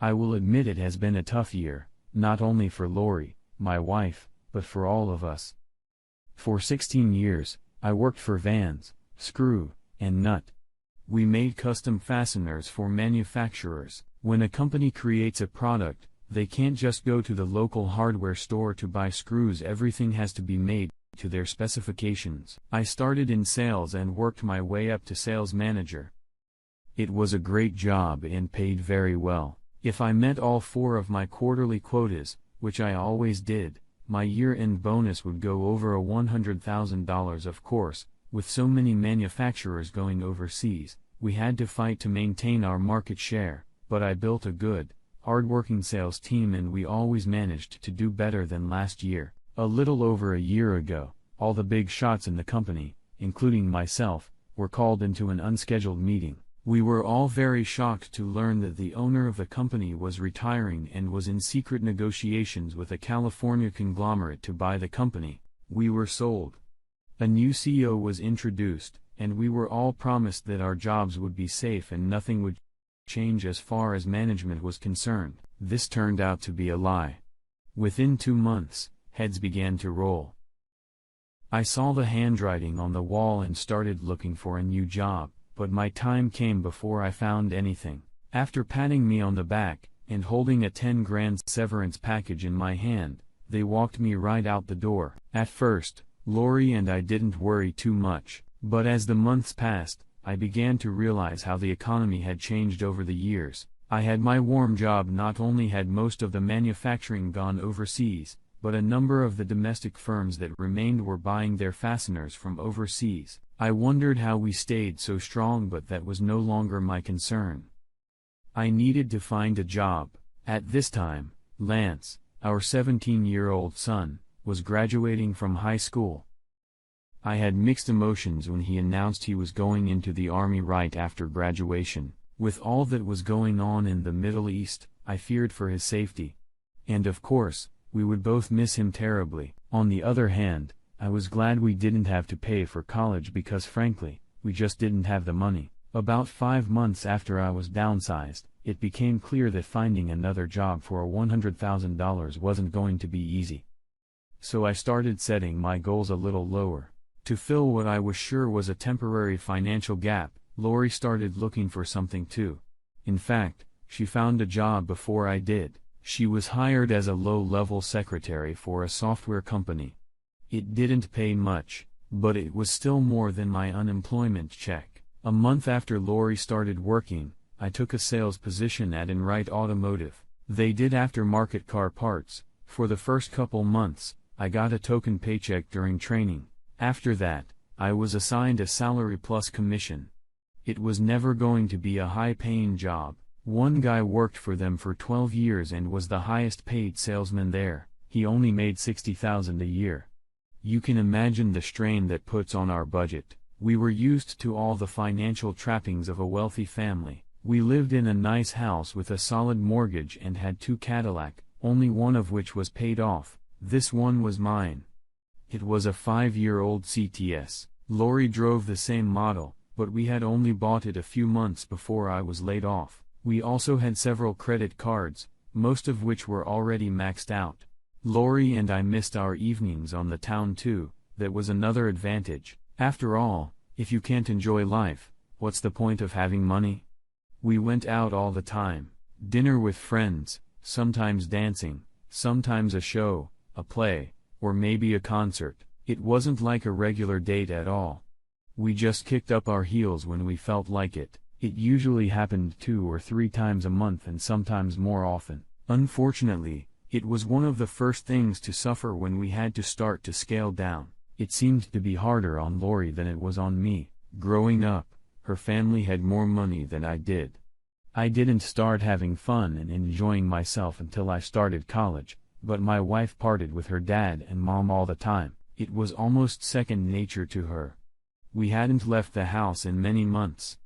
I will admit it has been a tough year, not only for Lori, my wife, but for all of us. For 16 years, I worked for Vans, Screw, and Nut. We made custom fasteners for manufacturers. When a company creates a product, they can't just go to the local hardware store to buy screws. Everything has to be made to their specifications. I started in sales and worked my way up to sales manager. It was a great job and paid very well. If I met all 4 of my quarterly quotas, which I always did, my year-end bonus would go over $100,000. Of course, with so many manufacturers going overseas, we had to fight to maintain our market share, but I built a good, hard-working sales team and we always managed to do better than last year. A little over a year ago, all the big shots in the company, including myself, were called into an unscheduled meeting. We were all very shocked to learn that the owner of the company was retiring and was in secret negotiations with a California conglomerate to buy the company. We were sold. A new CEO was introduced, and we were all promised that our jobs would be safe and nothing would change as far as management was concerned. This turned out to be a lie. Within 2 months, heads began to roll. I saw the handwriting on the wall and started looking for a new job. But my time came before I found anything. After patting me on the back, and holding a 10 grand severance package in my hand, they walked me right out the door. At first, Lori and I didn't worry too much, but as the months passed, I began to realize how the economy had changed over the years. I had my warm job. Not only had most of the manufacturing gone overseas, but a number of the domestic firms that remained were buying their fasteners from overseas. I wondered how we stayed so strong, but that was no longer my concern. I needed to find a job. At this time, Lance, our 17-year-old son, was graduating from high school. I had mixed emotions when he announced he was going into the army right after graduation. With all that was going on in the Middle East, I feared for his safety. And of course, we would both miss him terribly. On the other hand, I was glad we didn't have to pay for college because frankly, we just didn't have the money. About 5 months after I was downsized, it became clear that finding another job for $100,000 wasn't going to be easy. So I started setting my goals a little lower. To fill what I was sure was a temporary financial gap, Lori started looking for something too. In fact, she found a job before I did. She was hired as a low-level secretary for a software company. It didn't pay much, but it was still more than my unemployment check. A month after Lori started working, I took a sales position at Enright Automotive. They did aftermarket car parts. For the first couple months, I got a token paycheck during training. After that, I was assigned a salary plus commission. It was never going to be a high-paying job. One guy worked for them for 12 years and was the highest-paid salesman there. He only made $60,000 a year. You can imagine the strain that puts on our budget. We were used to all the financial trappings of a wealthy family. We lived in a nice house with a solid mortgage and had 2 Cadillac, only one of which was paid off. This one was mine. It was a 5-year-old CTS. Lori drove the same model, but we had only bought it a few months before I was laid off. We also had several credit cards, most of which were already maxed out. Lori and I missed our evenings on the town too. That was another advantage. After all, if you can't enjoy life, what's the point of having money? We went out all the time. Dinner with friends, sometimes dancing, sometimes a show, a play, or maybe a concert. It wasn't like a regular date at all. We just kicked up our heels when we felt like it. It usually happened 2 or 3 times a month and sometimes more often. Unfortunately, it was one of the first things to suffer when we had to start to scale down. It seemed to be harder on Lori than it was on me. Growing up, her family had more money than I did. I didn't start having fun and enjoying myself until I started college, but my wife partied with her dad and mom all the time. It was almost second nature to her. We hadn't left the house in many months.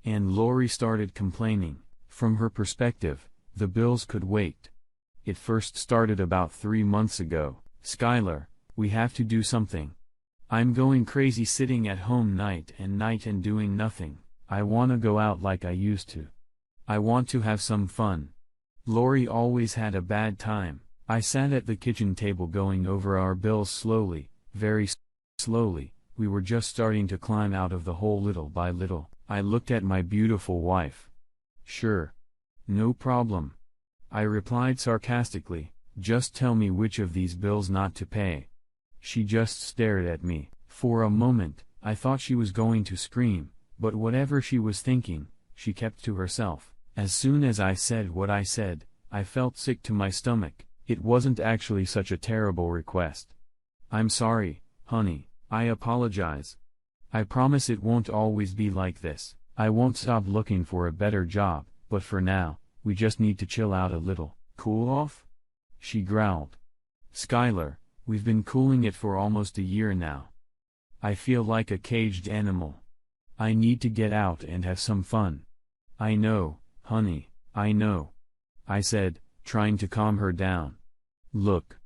And Lori started complaining. From her perspective, the bills could wait. It first started about 3 months ago. "Skylar, we have to do something. I'm going crazy sitting at home night and doing nothing. I wanna go out like I used to. I want to have some fun. Lori always had a bad time. I sat at the kitchen table going over our bills slowly, very slowly. We were just starting to climb out of the hole little by little. I looked at my beautiful wife. "Sure. No problem," I replied sarcastically. "Just tell me which of these bills not to pay." She just stared at me. For a moment, I thought she was going to scream, but whatever she was thinking, she kept to herself. As soon as I said what I said, I felt sick to my stomach. It wasn't actually such a terrible request. "I'm sorry, honey, I apologize. I promise it won't always be like this. I won't stop looking for a better job, but for now, we just need to chill out a little." "Cool off?" she growled. "Skylar, we've been cooling it for almost a year now. I feel like a caged animal. I need to get out and have some fun." "I know, honey, I know," I said, trying to calm her down. "Look.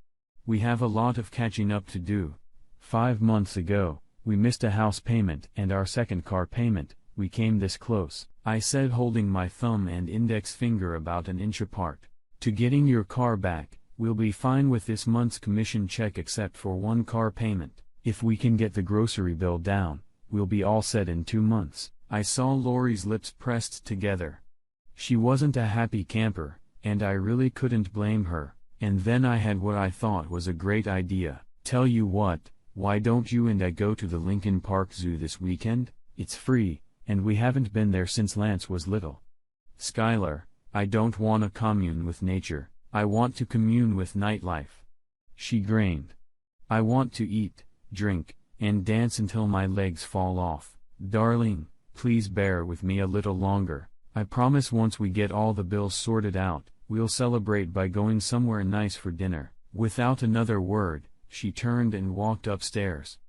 We have a lot of catching up to do. 5 months ago, we missed a house payment and our second car payment. We came this close," I said, holding my thumb and index finger about an inch apart, "to getting your car back. We'll be fine with this month's commission check except for one car payment. If we can get the grocery bill down, we'll be all set in 2 months." I saw Lori's lips pressed together. She wasn't a happy camper, and I really couldn't blame her. And then I had what I thought was a great idea. "Tell you what, why don't you and I go to the Lincoln Park Zoo this weekend? It's free, and we haven't been there since Lance was little." "Skylar, I don't want to commune with nature, I want to commune with nightlife," she grinned. "I want to eat, drink, and dance until my legs fall off." "Darling, please bear with me a little longer. I promise once we get all the bills sorted out, we'll celebrate by going somewhere nice for dinner." Without another word, she turned and walked upstairs.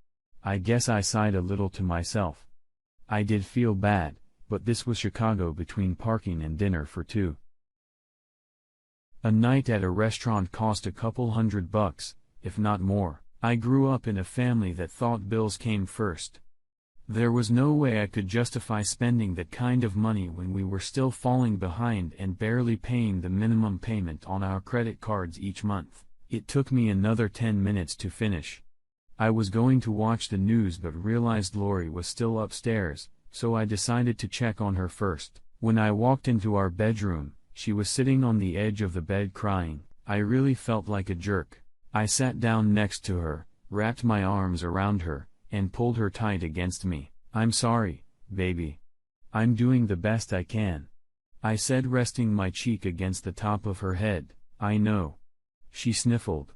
I guess I sighed a little to myself. I did feel bad, but this was Chicago between parking and dinner for two. A night at a restaurant cost a couple $100, if not more. I grew up in a family that thought bills came first. There was no way I could justify spending that kind of money when we were still falling behind and barely paying the minimum payment on our credit cards each month. It took me another 10 minutes to finish. I was going to watch the news but realized Lori was still upstairs, so I decided to check on her first. When I walked into our bedroom, she was sitting on the edge of the bed crying. I really felt like a jerk. I sat down next to her, wrapped my arms around her, and pulled her tight against me. "I'm sorry, baby. I'm doing the best I can," I said, resting my cheek against the top of her head. "I know." She sniffled.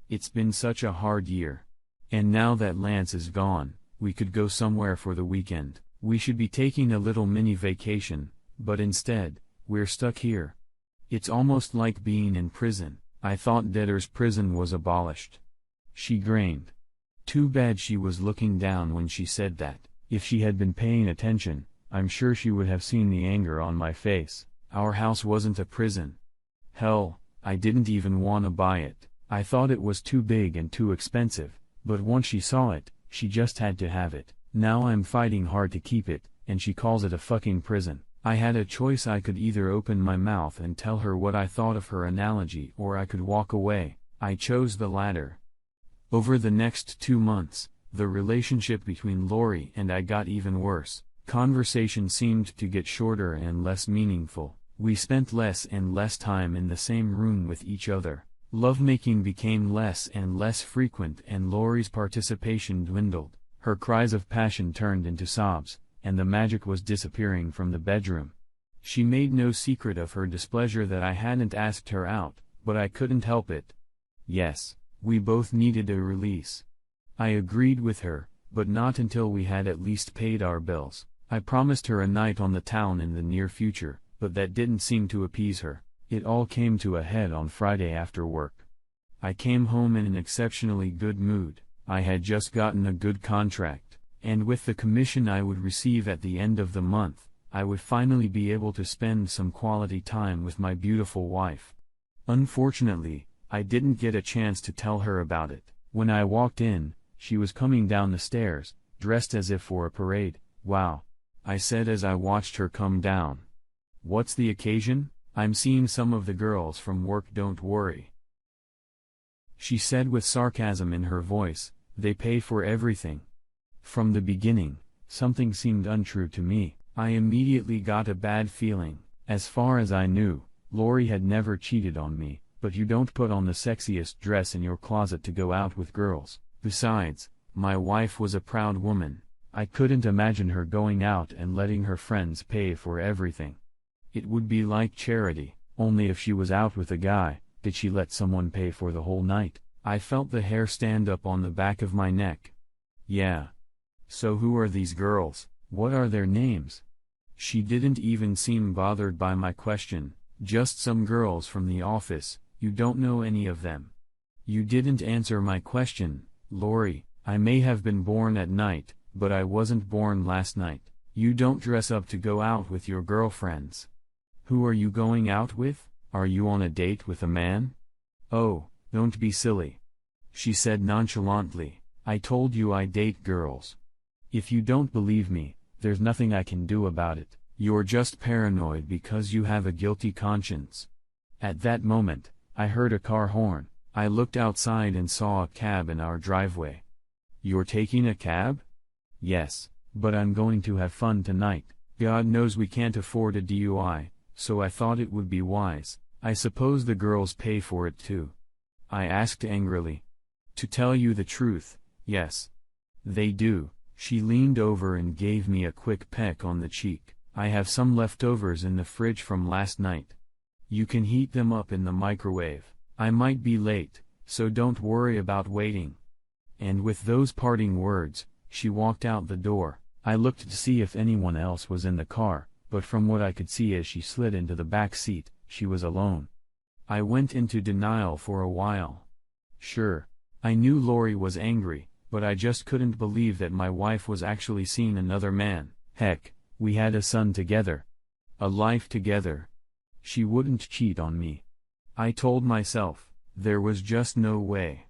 "It's been such a hard year. And now that Lance is gone, we could go somewhere for the weekend. We should be taking a little mini vacation, but instead, we're stuck here. It's almost like being in prison. I thought debtor's prison was abolished." She grinned. Too bad she was looking down when she said that. If she had been paying attention, I'm sure she would have seen the anger on my face. Our house wasn't a prison. Hell, I didn't even want to buy it. I thought it was too big and too expensive, but once she saw it, she just had to have it. Now I'm fighting hard to keep it, and she calls it a fucking prison. I had a choice. I could either open my mouth and tell her what I thought of her analogy, or I could walk away. I chose the latter. Over the next 2 months, the relationship between Lori and I got even worse. Conversation seemed to get shorter and less meaningful. We spent less and less time in the same room with each other. Lovemaking became less and less frequent, and Lori's participation dwindled. Her cries of passion turned into sobs, and the magic was disappearing from the bedroom. She made no secret of her displeasure that I hadn't asked her out, but I couldn't help it. Yes, we both needed a release. I agreed with her, but not until we had at least paid our bills. I promised her a night on the town in the near future, but that didn't seem to appease her. It all came to a head on Friday after work. I came home in an exceptionally good mood. I had just gotten a good contract, and with the commission I would receive at the end of the month, I would finally be able to spend some quality time with my beautiful wife. Unfortunately, I didn't get a chance to tell her about it. When I walked in, she was coming down the stairs, dressed as if for a parade. "Wow," I said as I watched her come down. "What's the occasion?" I'm seeing some of the girls from work, don't worry. She said with sarcasm in her voice, they pay for everything. From the beginning, something seemed untrue to me. I immediately got a bad feeling. As far as I knew, Lori had never cheated on me, but you don't put on the sexiest dress in your closet to go out with girls. Besides, my wife was a proud woman. I couldn't imagine her going out and letting her friends pay for everything. It would be like charity, only if she was out with a guy, did she let someone pay for the whole night? I felt the hair stand up on the back of my neck. Yeah. So who are these girls? What are their names? She didn't even seem bothered by my question. Just some girls from the office. You don't know any of them. You didn't answer my question, Lori. I may have been born at night, but I wasn't born last night. You don't dress up to go out with your girlfriends. Who are you going out with? Are you on a date with a man? Oh, don't be silly. She said nonchalantly. I told you I date girls. If you don't believe me, there's nothing I can do about it. You're just paranoid because you have a guilty conscience. At that moment, I heard a car horn. I looked outside and saw a cab in our driveway. You're taking a cab? Yes, but I'm going to have fun tonight. God knows we can't afford a DUI, so I thought it would be wise. I suppose the girls pay for it too. I asked angrily. To tell you the truth, yes. They do. She leaned over and gave me a quick peck on the cheek. I have some leftovers in the fridge from last night. You can heat them up in the microwave. I might be late, so don't worry about waiting. And with those parting words, she walked out the door. I looked to see if anyone else was in the car, but from what I could see as she slid into the back seat, she was alone. I went into denial for a while. Sure, I knew Lori was angry, but I just couldn't believe that my wife was actually seeing another man. Heck, we had a son together. A life together. She wouldn't cheat on me. I told myself, there was just no way.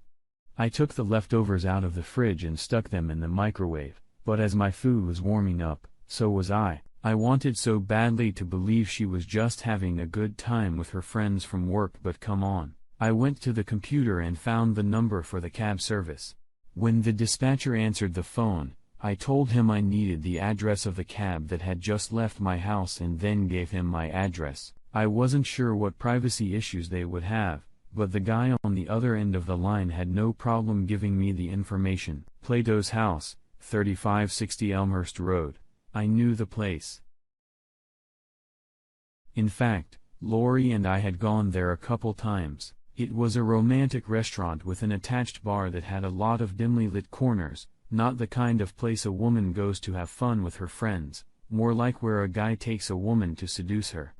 I took the leftovers out of the fridge and stuck them in the microwave, but as my food was warming up, so was I. I wanted so badly to believe she was just having a good time with her friends from work, but come on. I went to the computer and found the number for the cab service. When the dispatcher answered the phone, I told him I needed the address of the cab that had just left my house and then gave him my address. I wasn't sure what privacy issues they would have, but the guy on the other end of the line had no problem giving me the information. Plato's house, 3560 Elmhurst Road. I knew the place. In fact, Lori and I had gone there a couple times. It was a romantic restaurant with an attached bar that had a lot of dimly lit corners, not the kind of place a woman goes to have fun with her friends, more like where a guy takes a woman to seduce her.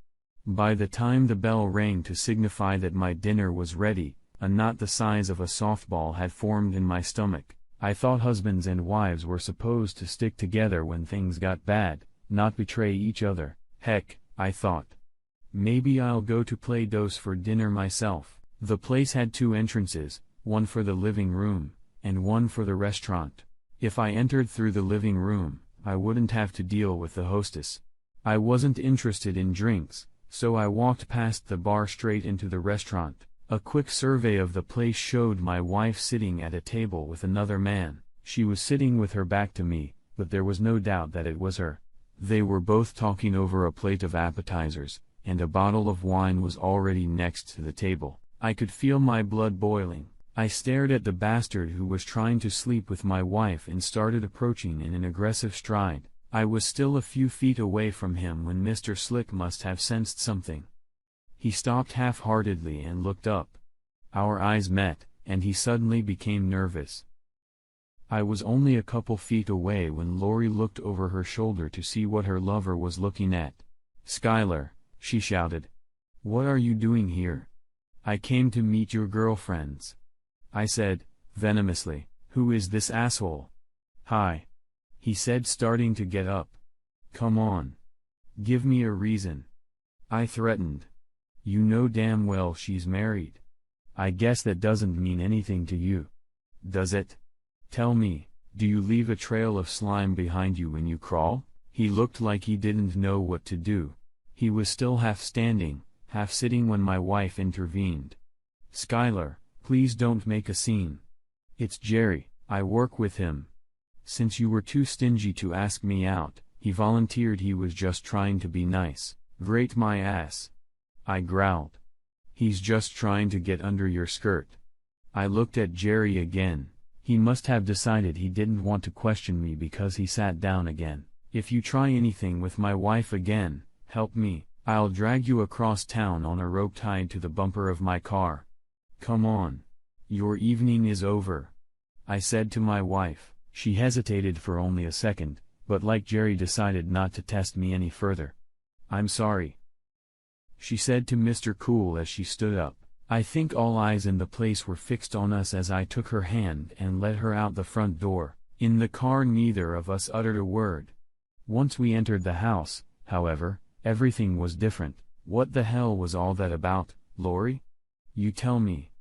By the time the bell rang to signify that my dinner was ready, a knot the size of a softball had formed in my stomach. I thought husbands and wives were supposed to stick together when things got bad, not betray each other. Heck, I thought. Maybe I'll go to Plato's for dinner myself. The place had two entrances, one for the living room, and one for the restaurant. If I entered through the living room, I wouldn't have to deal with the hostess. I wasn't interested in drinks, so I walked past the bar straight into the restaurant. A quick survey of the place showed my wife sitting at a table with another man. She was sitting with her back to me, but there was no doubt that it was her. They were both talking over a plate of appetizers, and a bottle of wine was already next to the table. I could feel my blood boiling. I stared at the bastard who was trying to sleep with my wife and started approaching in an aggressive stride. I was still a few feet away from him when Mr. Slick must have sensed something. He stopped half-heartedly and looked up. Our eyes met, and he suddenly became nervous. I was only a couple feet away when Lori looked over her shoulder to see what her lover was looking at. "Skylar," she shouted. "What are you doing here?" "I came to meet your girlfriends," I said, venomously. "Who is this asshole?" "Hi," he said, starting to get up. "Come on. Give me a reason," I threatened. "You know damn well she's married. I guess that doesn't mean anything to you. Does it? Tell me, do you leave a trail of slime behind you when you crawl?" He looked like he didn't know what to do. He was still half standing, half sitting when my wife intervened. "Skylar, please don't make a scene. It's Jerry, I work with him. Since you were too stingy to ask me out, he volunteered. He was just trying to be nice." "Great my ass," I growled. "He's just trying to get under your skirt." I looked at Jerry again. He must have decided he didn't want to question me because he sat down again. "If you try anything with my wife again, help me, I'll drag you across town on a rope tied to the bumper of my car. Come on. Your evening is over," I said to my wife. She hesitated for only a second, but like Jerry decided not to test me any further. "I'm sorry," she said to Mr. Cool as she stood up. I think all eyes in the place were fixed on us as I took her hand and led her out the front door. In the car neither of us uttered a word. Once we entered the house, however, everything was different. "What the hell was all that about, Lori? You tell me.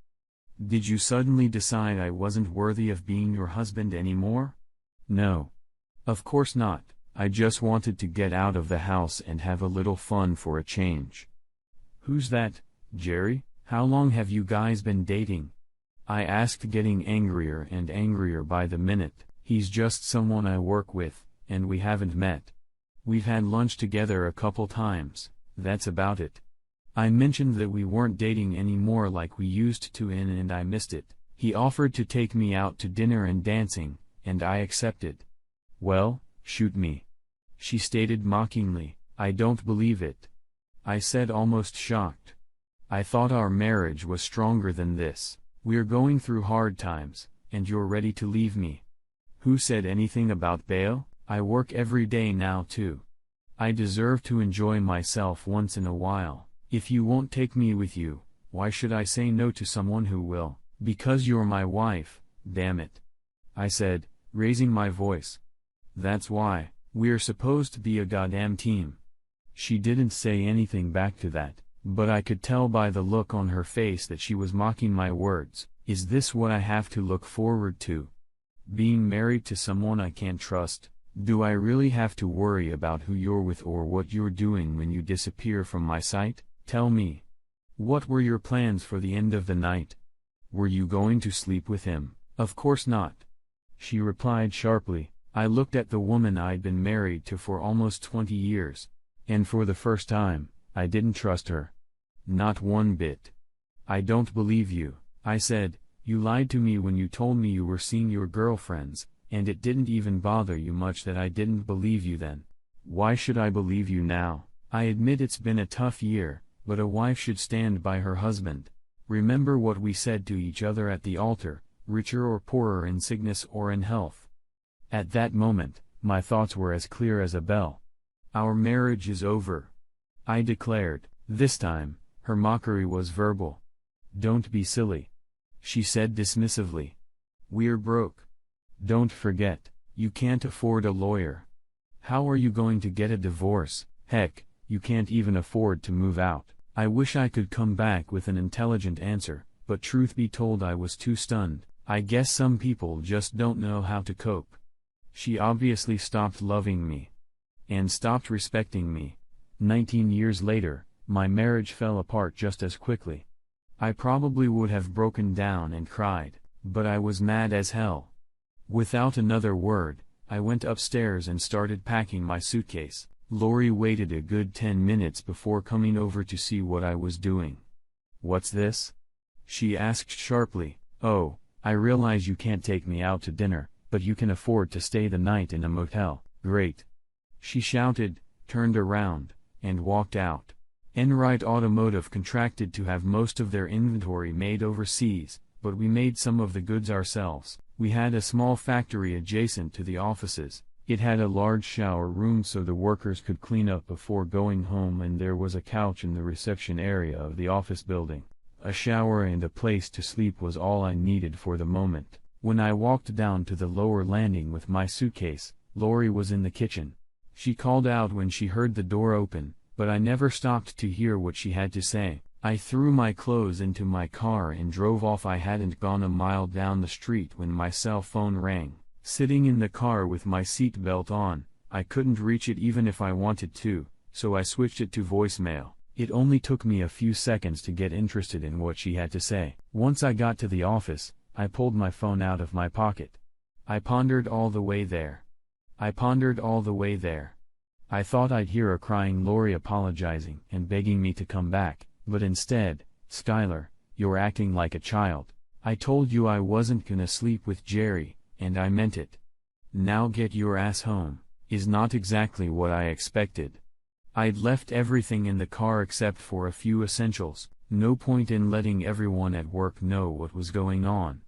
Did you suddenly decide I wasn't worthy of being your husband anymore?" "No. Of course not. I just wanted to get out of the house and have a little fun for a change." "Who's that, Jerry? How long have you guys been dating?" I asked, getting angrier and angrier by the minute. "He's just someone I work with, and we haven't met. We've had lunch together a couple times, that's about it." I mentioned that we weren't dating anymore like we used to and I missed it. He offered to take me out to dinner and dancing, and I accepted. "Well, shoot me," she stated mockingly. "I don't believe it," I said, almost shocked. "I thought our marriage was stronger than this. We're going through hard times, and you're ready to leave me." "Who said anything about bail? I work every day now too. I deserve to enjoy myself once in a while. If you won't take me with you, why should I say no to someone who will?" "Because you're my wife, damn it," I said, raising my voice. "That's why. We're supposed to be a goddamn team." She didn't say anything back to that, but I could tell by the look on her face that she was mocking my words. Is this what I have to look forward to? Being married to someone I can't trust? Do I really have to worry about who you're with or what you're doing when you disappear from my sight? Tell me. What were your plans for the end of the night? Were you going to sleep with him? "Of course not," she replied sharply. I looked at the woman I'd been married to for almost 20 years. And for the first time, I didn't trust her. Not one bit. "I don't believe you," I said. "You lied to me when you told me you were seeing your girlfriends, and it didn't even bother you much that I didn't believe you then. Why should I believe you now?" I admit it's been a tough year, but a wife should stand by her husband. Remember what we said to each other at the altar, richer or poorer in sickness or in health. At that moment, my thoughts were as clear as a bell. "Our marriage is over," I declared. This time, her mockery was verbal. "Don't be silly," she said dismissively. "We're broke. Don't forget, you can't afford a lawyer. How are you going to get a divorce? Heck, you can't even afford to move out." I wish I could come back with an intelligent answer, but truth be told I was too stunned. I guess some people just don't know how to cope. She obviously stopped loving me. And stopped respecting me. 19 years later, my marriage fell apart just as quickly. I probably would have broken down and cried, but I was mad as hell. Without another word, I went upstairs and started packing my suitcase. Lori waited a good 10 minutes before coming over to see what I was doing. "What's this?" she asked sharply. "Oh, I realize you can't take me out to dinner, but you can afford to stay the night in a motel. Great," she shouted, turned around, and walked out. Enright Automotive contracted to have most of their inventory made overseas, but we made some of the goods ourselves. We had a small factory adjacent to the offices. It had a large shower room so the workers could clean up before going home, and there was a couch in the reception area of the office building. A shower and a place to sleep was all I needed for the moment. When I walked down to the lower landing with my suitcase, Lori was in the kitchen. She called out when she heard the door open, but I never stopped to hear what she had to say. I threw my clothes into my car and drove off. I hadn't gone a mile down the street when my cell phone rang. Sitting in the car with my seatbelt on, I couldn't reach it even if I wanted to, so I switched it to voicemail. It only took me a few seconds to get interested in what she had to say. Once I got to the office, I pulled my phone out of my pocket. I pondered all the way there. I thought I'd hear a crying Lori apologizing and begging me to come back, but instead, "Skylar, you're acting like a child. I told you I wasn't gonna sleep with Jerry, and I meant it. Now get your ass home," is not exactly what I expected. I'd left everything in the car except for a few essentials. No point in letting everyone at work know what was going on.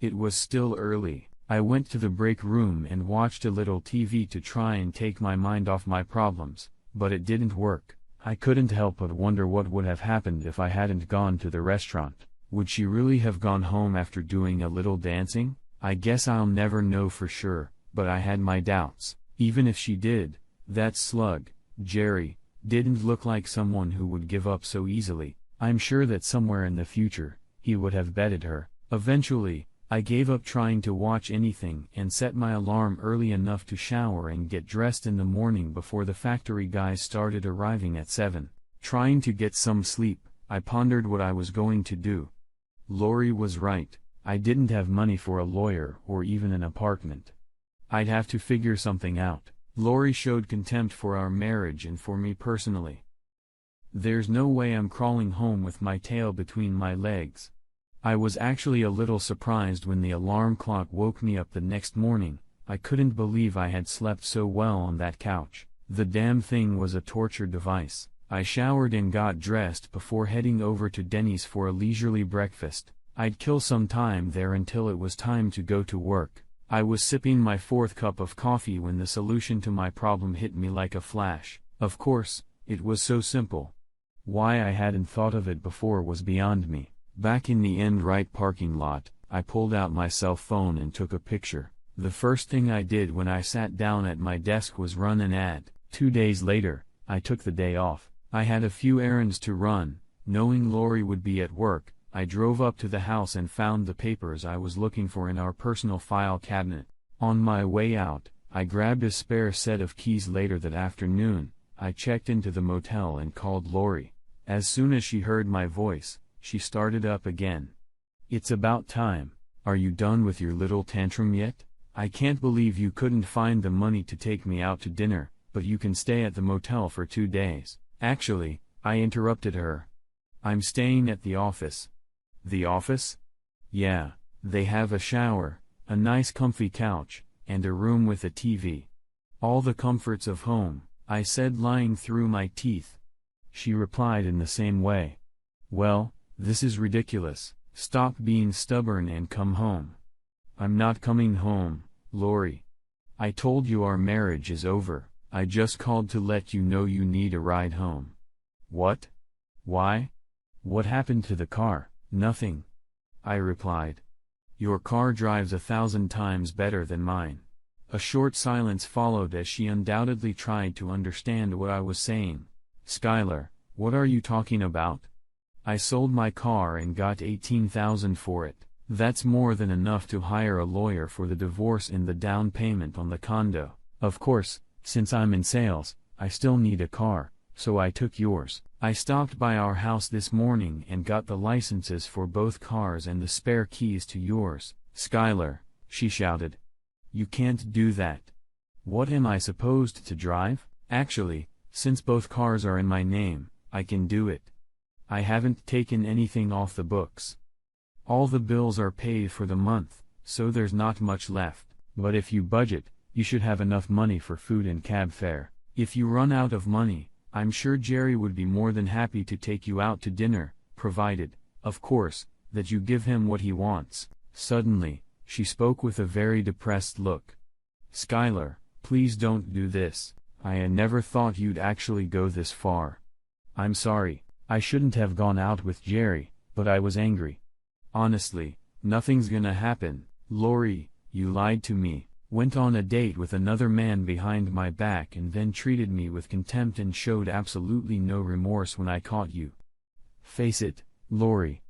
It was still early. I went to the break room and watched a little TV to try and take my mind off my problems, but it didn't work. I couldn't help but wonder what would have happened if I hadn't gone to the restaurant. Would she really have gone home after doing a little dancing? I guess I'll never know for sure, but I had my doubts. Even if she did, that slug, Jerry, didn't look like someone who would give up so easily. I'm sure that somewhere in the future, he would have betted her. Eventually, I gave up trying to watch anything and set my alarm early enough to shower and get dressed in the morning before the factory guys started arriving at 7. Trying to get some sleep, I pondered what I was going to do. Lori was right. I didn't have money for a lawyer or even an apartment. I'd have to figure something out. Lori showed contempt for our marriage and for me personally. There's no way I'm crawling home with my tail between my legs. I was actually a little surprised when the alarm clock woke me up the next morning. I couldn't believe I had slept so well on that couch. The damn thing was a torture device. I showered and got dressed before heading over to Denny's for a leisurely breakfast. I'd kill some time there until it was time to go to work. I was sipping my 4th cup of coffee when the solution to my problem hit me like a flash. Of course, it was so simple. Why I hadn't thought of it before was beyond me. Back in the end right parking lot, I pulled out my cell phone and took a picture. The first thing I did when I sat down at my desk was run an ad. 2 days later, I took the day off. I had a few errands to run. Knowing Lori would be at work, I drove up to the house and found the papers I was looking for in our personal file cabinet. On my way out, I grabbed a spare set of keys. Later that afternoon, I checked into the motel and called Lori. As soon as she heard my voice, she started up again. "It's about time. Are you done with your little tantrum yet? I can't believe you couldn't find the money to take me out to dinner, but you can stay at the motel for 2 days. Actually," I interrupted her. "I'm staying at the office." "The office?" "Yeah, they have a shower, a nice comfy couch, and a room with a TV. All the comforts of home," I said, lying through my teeth. She replied in the same way. "Well, this is ridiculous. Stop being stubborn and come home." "I'm not coming home, Lori. I told you our marriage is over. I just called to let you know you need a ride home." "What? Why? What happened to the car?" "Nothing," I replied. "Your car drives 1,000 times better than mine." A short silence followed as she undoubtedly tried to understand what I was saying. "Skylar, what are you talking about? I sold my car and got $18,000 for it. That's more than enough to hire a lawyer for the divorce and the down payment on the condo. Of course, since I'm in sales, I still need a car, so I took yours. I stopped by our house this morning and got the licenses for both cars and the spare keys to yours." "Skylar," she shouted. "You can't do that. What am I supposed to drive?" "Actually, since both cars are in my name, I can do it. I haven't taken anything off the books. All the bills are paid for the month, so there's not much left. But if you budget, you should have enough money for food and cab fare. If you run out of money, I'm sure Jerry would be more than happy to take you out to dinner, provided, of course, that you give him what he wants." Suddenly, she spoke with a very depressed look. "Skylar, please don't do this. I never thought you'd actually go this far. I'm sorry, I shouldn't have gone out with Jerry, but I was angry. Honestly, nothing's gonna happen. Lori, you lied to me, went on a date with another man behind my back and then treated me with contempt and showed absolutely no remorse when I caught you. Face it, Lori.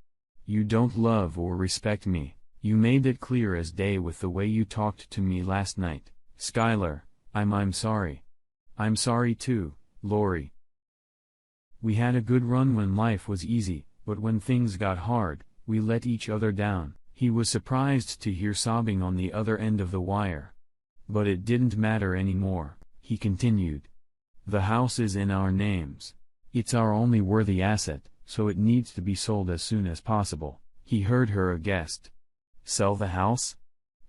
You don't love or respect me. You made it clear as day with the way you talked to me last night. Skylar, I'm sorry. I'm sorry too, Lori." We had a good run when life was easy, but when things got hard, we let each other down." He was surprised to hear sobbing on the other end of the wire. "But it didn't matter anymore," he continued. "The house is in our names. It's our only worthy asset, so it needs to be sold as soon as possible." He heard her aghast. "Sell the house?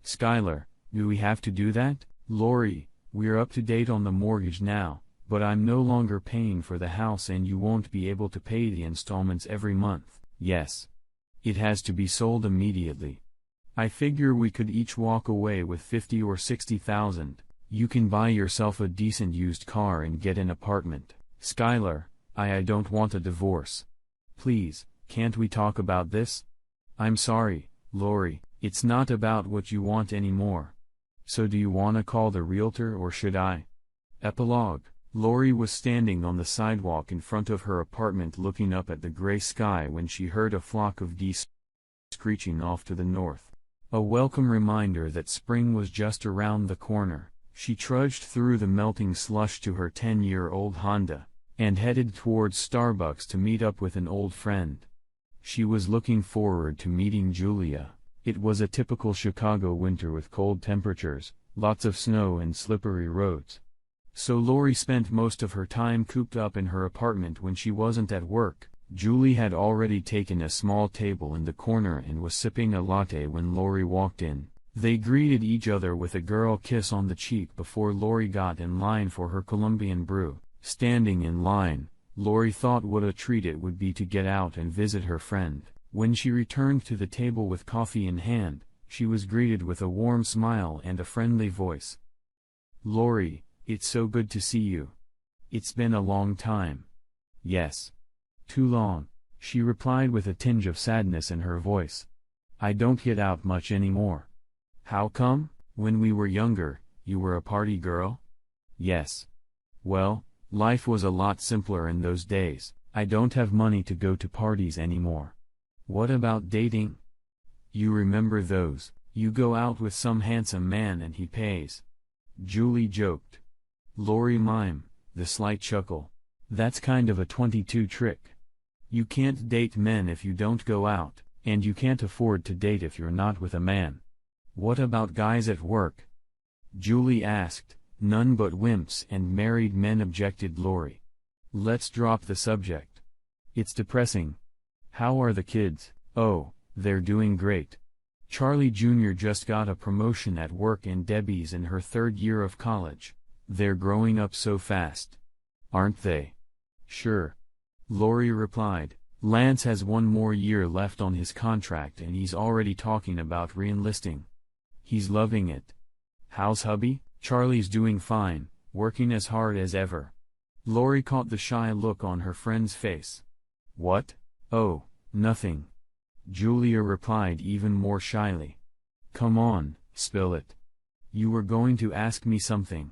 Skylar, do we have to do that?" "Lori, we're up to date on the mortgage now, but I'm no longer paying for the house and you won't be able to pay the installments every month." "Yes. It has to be sold immediately. I figure we could each walk away with 50 or 60,000. You can buy yourself a decent used car and get an apartment." "Skylar, I don't want a divorce. Please, can't we talk about this?" "I'm sorry, Lori, it's not about what you want anymore. So do you want to call the realtor or should I?" Epilogue. Lori was standing on the sidewalk in front of her apartment looking up at the gray sky when she heard a flock of geese screeching off to the north. A welcome reminder that spring was just around the corner. She trudged through the melting slush to her 10-year-old Honda, and headed towards Starbucks to meet up with an old friend. She was looking forward to meeting Julia. It was a typical Chicago winter with cold temperatures, lots of snow and slippery roads. So Lori spent most of her time cooped up in her apartment when she wasn't at work. Julie had already taken a small table in the corner and was sipping a latte when Lori walked in. They greeted each other with a girl kiss on the cheek before Lori got in line for her Colombian brew. Standing in line, Lori thought what a treat it would be to get out and visit her friend. When she returned to the table with coffee in hand, she was greeted with a warm smile and a friendly voice. "Lori, it's so good to see you. It's been a long time." "Yes. Too long," she replied with a tinge of sadness in her voice. "I don't get out much anymore." "How come? When we were younger, you were a party girl?" "Yes. Well, life was a lot simpler in those days. I don't have money to go to parties anymore." "What about dating? You remember those? You go out with some handsome man and he pays." Julie joked. Lori mimed, the slight chuckle. "That's kind of a 22 trick. You can't date men if you don't go out, and you can't afford to date if you're not with a man." "What about guys at work?" Julie asked. "None but wimps and married men," objected Lori. "Let's drop the subject. It's depressing. How are the kids?" "Oh, they're doing great. Charlie Jr. just got a promotion at work and Debbie's in her 3rd year of college. They're growing up so fast." "Aren't they?" "Sure," Lori replied. "Lance has 1 more year left on his contract and he's already talking about re-enlisting. He's loving it." "How's hubby?" "Charlie's doing fine, working as hard as ever." Lori caught the shy look on her friend's face. "What?" "Oh, nothing," Julia replied even more shyly. "Come on, spill it. You were going to ask me something."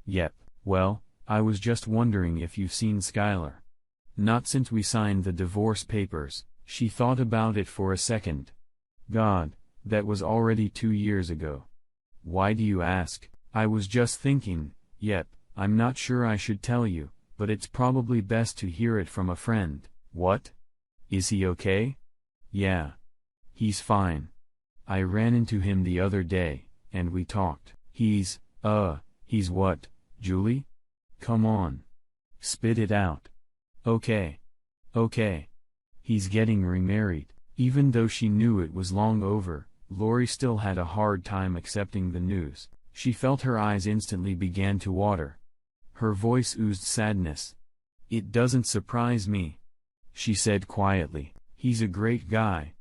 "Yep, well, I was just wondering if you've seen Skylar." "Not since we signed the divorce papers." She thought about it for a second. "God, that was already 2 years ago." "Why do you ask?" "I was just thinking, yep, I'm not sure I should tell you, but it's probably best to hear it from a friend." "What? Is he okay?" "Yeah. He's fine. I ran into him the other day, and we talked." He's what, Julie? Come on. Spit it out." Okay. He's getting remarried." Even though she knew it was long over, Lori still had a hard time accepting the news. She felt her eyes instantly began to water. Her voice oozed sadness. "It doesn't surprise me," she said quietly. "He's a great guy."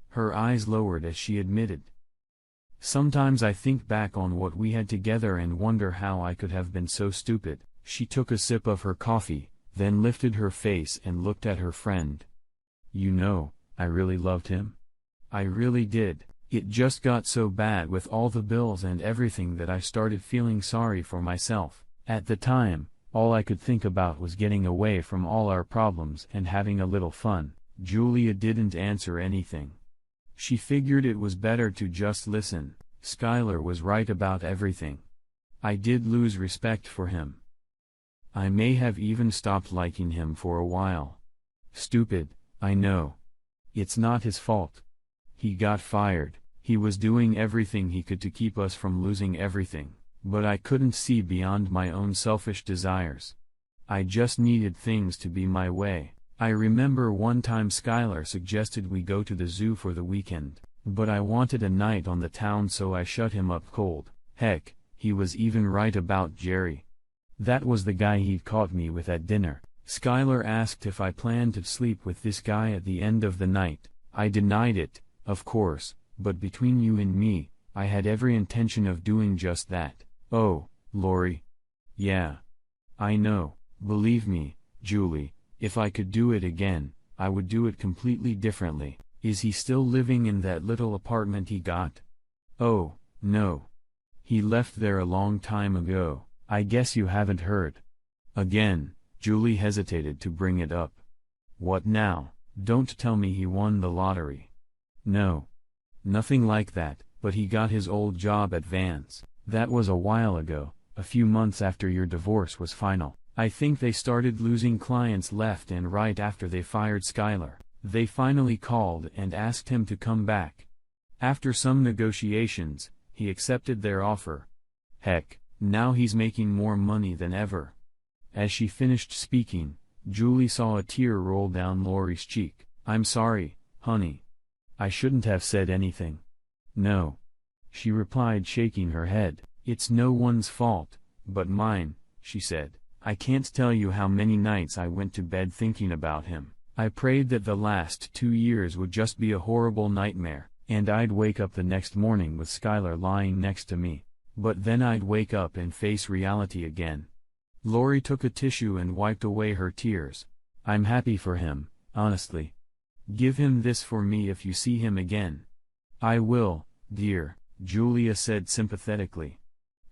Her eyes lowered as she admitted. "Sometimes I think back on what we had together and wonder how I could have been so stupid." She took a sip of her coffee, then lifted her face and looked at her friend. "You know, I really loved him. I really did. It just got so bad with all the bills and everything that I started feeling sorry for myself. At the time, all I could think about was getting away from all our problems and having a little fun." Julia didn't answer anything. She figured it was better to just listen. Skylar was right about everything. "I did lose respect for him. I may have even stopped liking him for a while. Stupid, I know. It's not his fault. He got fired. He was doing everything he could to keep us from losing everything, but I couldn't see beyond my own selfish desires. I just needed things to be my way. I remember one time Skylar suggested we go to the zoo for the weekend, but I wanted a night on the town, so I shut him up cold. Heck, he was even right about Jerry. That was the guy he'd caught me with at dinner. Skylar asked if I planned to sleep with this guy at the end of the night. I denied it, of course, but between you and me, I had every intention of doing just that. Oh, Lori. Yeah. I know, believe me, Julie, if I could do it again, I would do it completely differently. Is he still living in that little apartment he got? Oh, no. He left there a long time ago. I guess you haven't heard. Again, Julie hesitated to bring it up. What now? Don't tell me he won the lottery. No. Nothing like that, but he got his old job at Vans. That was a while ago, a few months after your divorce was final. I think they started losing clients left and right after they fired Skylar. They finally called and asked him to come back. After some negotiations, he accepted their offer. Heck, now he's making more money than ever. As she finished speaking, Julie saw a tear roll down Lori's cheek. I'm sorry, honey. I shouldn't have said anything. No. She replied, shaking her head. It's no one's fault, but mine, she said. I can't tell you how many nights I went to bed thinking about him. I prayed that the last 2 years would just be a horrible nightmare, and I'd wake up the next morning with Skylar lying next to me. But then I'd wake up and face reality again. Lori took a tissue and wiped away her tears. I'm happy for him, honestly. Give him this for me if you see him again. I will, dear, Julia said sympathetically.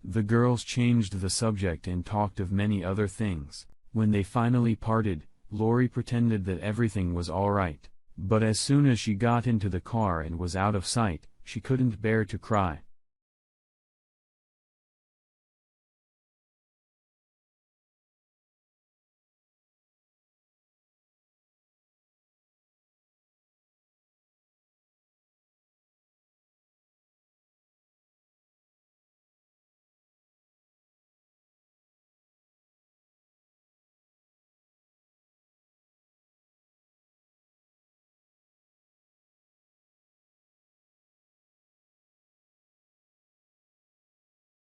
The girls changed the subject and talked of many other things. When they finally parted, Lori pretended that everything was all right. But as soon as she got into the car and was out of sight, she couldn't bear to cry.